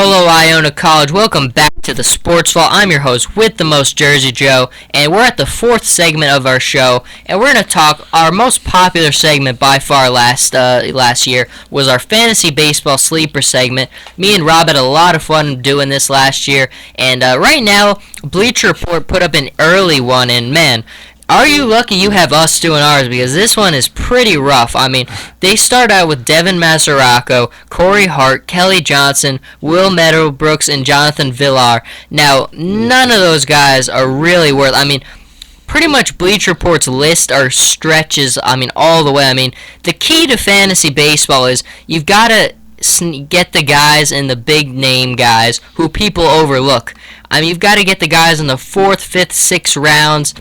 Hello, Iona College. Welcome back to the Sports Vault. I'm your host with the most, Jersey Joe, and we're at the fourth segment of our show, and we're going to talk. Our most popular segment by far last year was our fantasy baseball sleeper segment. Me and Rob had a lot of fun doing this last year, and right now, Bleacher Report put up an early one, and man, are you lucky you have us doing ours, because this one is pretty rough. I mean, they start out with Devin Mazzaraco, Corey Hart, Kelly Johnson, Will Meadowbrooks, and Jonathan Villar. Now, none of those guys are really worth... I mean, pretty much Bleacher Report's list are stretches, all the way. The key to fantasy baseball is you've got to get the guys and the big name guys who people overlook. You've got to get the guys in the 4th, 5th, 6th rounds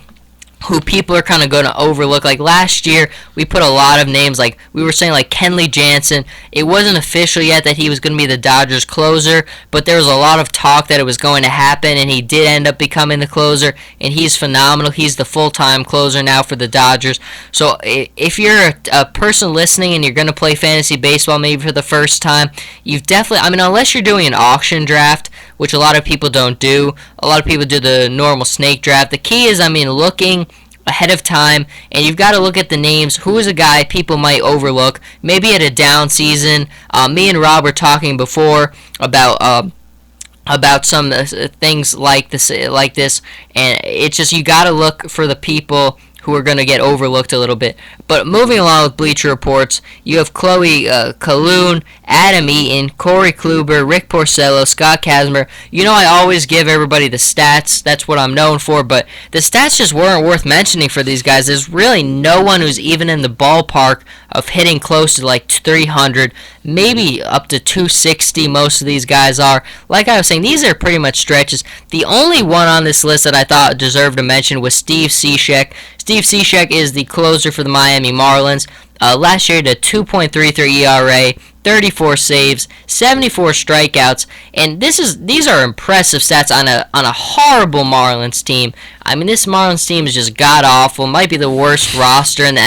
who people are kind of going to overlook. Like last year, we put a lot of names, like we were saying, like Kenley Jansen. It wasn't official yet that he was going to be the Dodgers closer, but there was a lot of talk that it was going to happen, and he did end up becoming the closer, and he's phenomenal. He's the full-time closer now for the Dodgers. So if you're a person listening and you're going to play fantasy baseball maybe for the first time, you've definitely, unless you're doing an auction draft, which a lot of people don't do. A lot of people do the normal snake draft. The key is, looking ahead of time, and you've got to look at the names. Who is a guy people might overlook, maybe at a down season? Me and Rob were talking before about some things like this, and it's just you got to look for the people who are going to get overlooked a little bit. But moving along with Bleacher Reports, you have Chloe Kalun, Adam Eaton, Corey Kluber, Rick Porcello, Scott Kazmer. I always give everybody the stats. That's what I'm known for, but the stats just weren't worth mentioning for these guys. There's really no one who's even in the ballpark of hitting close to like 300, maybe up to 260 most of these guys are. Like I was saying, these are pretty much stretches. The only one on this list that I thought deserved a mention was Steve Cishek. Steve Cishek is the closer for the Miami Marlins. Last year, he had a 2.33 ERA, 34 saves, 74 strikeouts, and these are impressive stats on a horrible Marlins team. This Marlins team is just god awful. Might be the worst roster in the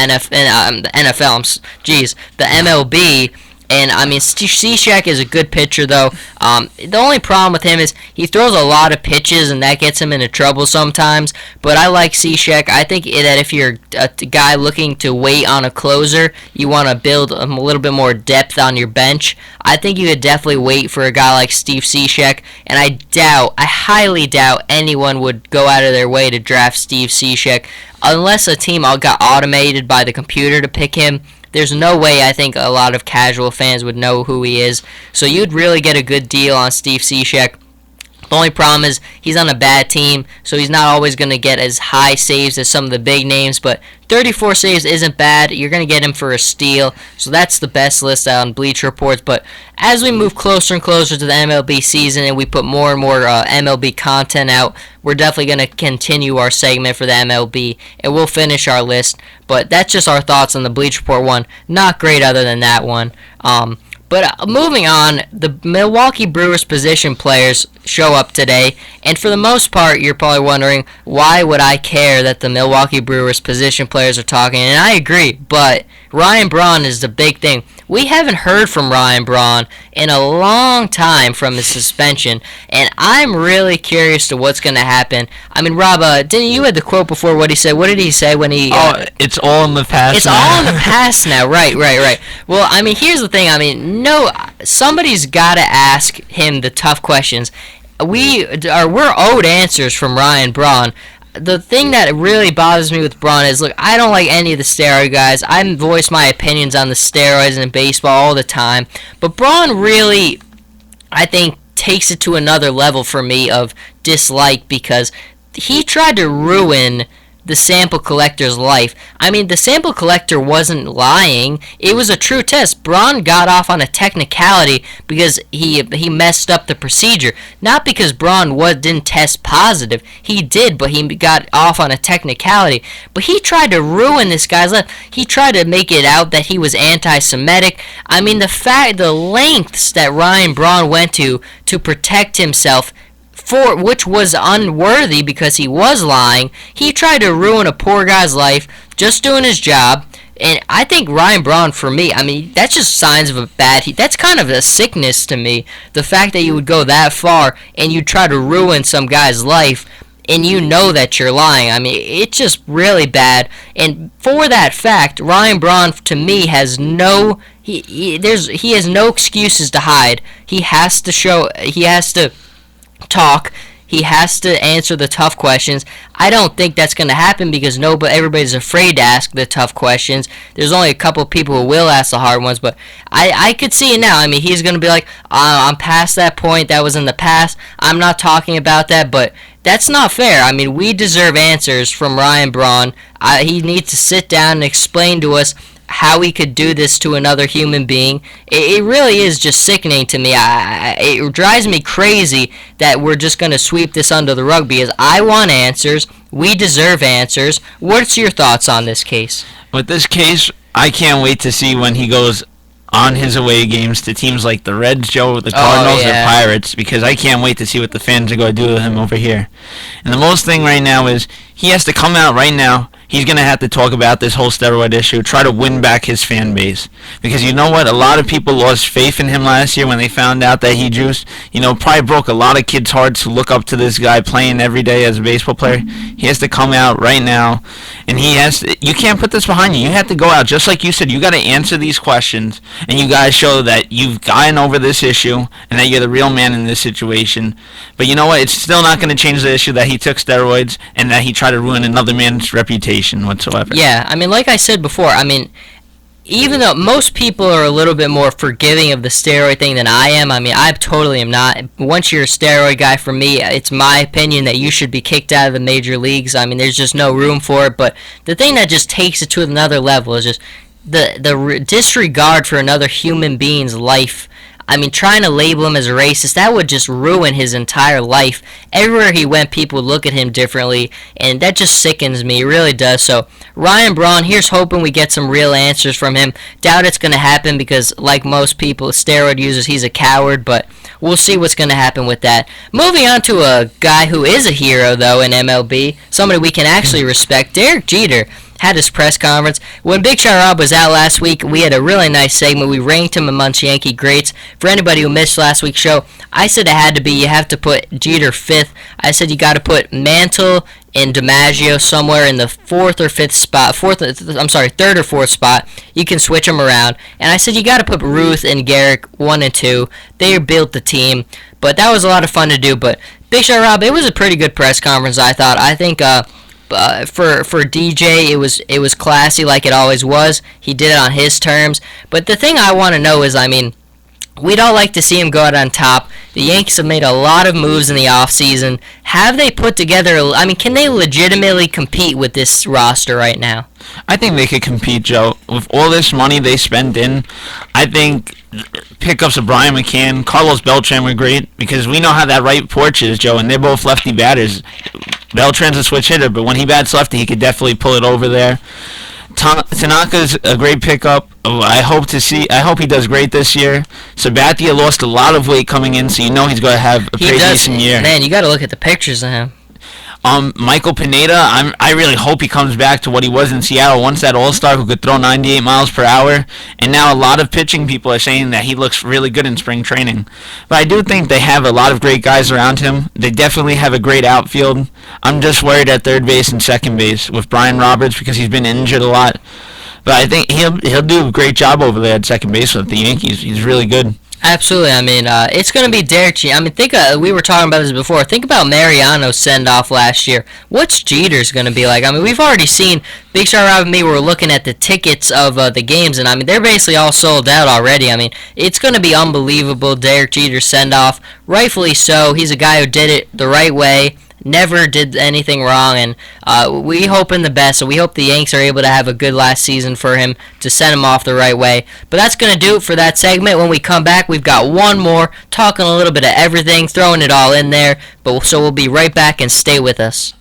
the MLB. And, Cishek is a good pitcher, though. The only problem with him is he throws a lot of pitches, and that gets him into trouble sometimes. But I like Cishek. I think that if you're a guy looking to wait on a closer, you want to build a little bit more depth on your bench, I think you could definitely wait for a guy like Steve Cishek. And I highly doubt anyone would go out of their way to draft Steve Cishek unless a team got automated by the computer to pick him. There's no way I think a lot of casual fans would know who he is. So you'd really get a good deal on Steve Cishek. The only problem is he's on a bad team, so he's not always going to get as high saves as some of the big names, but 34 saves isn't bad. You're going to get him for a steal, so that's the best list on Bleacher Reports. But as we move closer and closer to the MLB season and we put more and more MLB content out, we're definitely going to continue our segment for the MLB, and we'll finish our list. But that's just our thoughts on the Bleacher Report one. Not great other than that one. But moving on, the Milwaukee Brewers position players show up today, and for the most part, you're probably wondering, why would I care that the Milwaukee Brewers position players are talking? And I agree, but Ryan Braun is the big thing. We haven't heard from Ryan Braun in a long time from his suspension, and I'm really curious to what's going to happen. Rob, didn't you had the quote before what he said? What did he say when he... it's all in the past It's all in the past now. Right. Well, here's the thing. Somebody's got to ask him the tough questions. We're owed answers from Ryan Braun. The thing that really bothers me with Braun is, look, I don't like any of the steroid guys. I voice my opinions on the steroids in baseball all the time. But Braun really, I think, takes it to another level for me of dislike, because he tried to ruin the sample collector's life. The sample collector wasn't lying. It was a true test. Braun got off on a technicality because he messed up the procedure. Not because Braun didn't test positive. He did, but he got off on a technicality. But he tried to ruin this guy's life. He tried to make it out that he was anti-Semitic. The lengths that Ryan Braun went to protect himself, which was unworthy because he was lying. He tried to ruin a poor guy's life just doing his job. And I think Ryan Braun, for me, I mean, that's just signs of a bad. That's kind of a sickness to me. The fact that you would go that far and you try to ruin some guy's life, and you know that you're lying. I mean, it's just really bad. And for that fact, Ryan Braun, to me, has no. He has no excuses to hide. He has to show. He has to talk. He has to answer the tough questions. I don't think that's going to happen because everybody's afraid to ask the tough questions. There's only a couple of people who will ask the hard ones, but I could see it now. I mean, he's going to be like, I'm past that point. That was in the past. I'm not talking about that, but that's not fair. I mean, we deserve answers from Ryan Braun. He needs to sit down and explain to us how he could do this to another human being. It really is just sickening to me. It drives me crazy that we're just going to sweep this under the rug because I want answers. We deserve answers. What's your thoughts on this case? With this case, I can't wait to see when he goes on his away games to teams like the Reds, Joe, the Cardinals, or Pirates, because I can't wait to see what the fans are going to do with him over here. And the most thing right now is he has to come out right now. He's going to have to talk about this whole steroid issue, try to win back his fan base. Because you know what? A lot of people lost faith in him last year when they found out that he juiced. Probably broke a lot of kids' hearts who look up to this guy playing every day as a baseball player. He has to come out right now. And you can't put this behind you. You have to go out. Just like you said, you got to answer these questions. And you got to show that you've gotten over this issue and that you're the real man in this situation. But you know what? It's still not going to change the issue that he took steroids and that he tried to ruin another man's reputation whatsoever. Yeah, I mean, like I said before, I mean, even though most people are a little bit more forgiving of the steroid thing than I am, I mean, I totally am not. Once you're a steroid guy, for me, it's my opinion that you should be kicked out of the major leagues. I mean, there's just no room for it. But the thing that just takes it to another level is just the disregard for another human being's life. I mean, trying to label him as a racist, that would just ruin his entire life. Everywhere he went, people would look at him differently, and that just sickens me. It really does. So, Ryan Braun, here's hoping we get some real answers from him. Doubt it's going to happen because, like most people, steroid users, he's a coward, but we'll see what's going to happen with that. Moving on to a guy who is a hero, though, in MLB, somebody we can actually respect, Derek Jeter. Had his press conference. When Big Shot Rob was out last week, we had a really nice segment. We ranked him amongst Yankee greats. For anybody who missed last week's show, I said it had to be, you have to put Jeter 5th. I said you got to put Mantle and DiMaggio somewhere in the 4th or 5th spot. 3rd or 4th spot. You can switch them around. And I said you got to put Ruth and Garrick 1 and 2. They built the team. But that was a lot of fun to do. But Big Shot Rob, it was a pretty good press conference, I thought. I think for DJ, it was classy like it always was. He did it on his terms. But the thing I want to know is, I mean, we'd all like to see him go out on top. The Yankees have made a lot of moves in the offseason. Have they put together, I mean, can they legitimately compete with this roster right now? I think they could compete, Joe. With all this money they spend in, I think pickups of Brian McCann, Carlos Beltran were great because we know how that right porch is, Joe, and they're both lefty batters. Beltran's a switch hitter, but when he bats lefty, he could definitely pull it over there. Tanaka's a great pickup. I hope he does great this year. Sabathia lost a lot of weight coming in, so you know he's going to have a pretty decent year. Man, you got to look at the pictures of him. Michael Pineda, I really hope he comes back to what he was in Seattle, once that all-star who could throw 98 miles per hour. And now a lot of pitching people are saying that he looks really good in spring training. But I do think they have a lot of great guys around him. They definitely have a great outfield. I'm just worried at third base and second base with Brian Roberts because he's been injured a lot. But I think he'll do a great job over there at second base with the Yankees. He's really good. Absolutely. I mean, it's going to be Derek Jeter. I mean, we were talking about this before. Think about Mariano's send-off last year. What's Jeter's going to be like? I mean, we've already seen, Big Shot Rob and me were looking at the tickets of the games, and I mean, they're basically all sold out already. I mean, it's going to be unbelievable, Derek Jeter's send-off. Rightfully so. He's a guy who did it the right way. Never did anything wrong, and we hope in the best. So we hope the Yanks are able to have a good last season for him to send him off the right way. But that's going to do it for that segment. When we come back, we've got one more, talking a little bit of everything, throwing it all in there. So we'll be right back, and stay with us.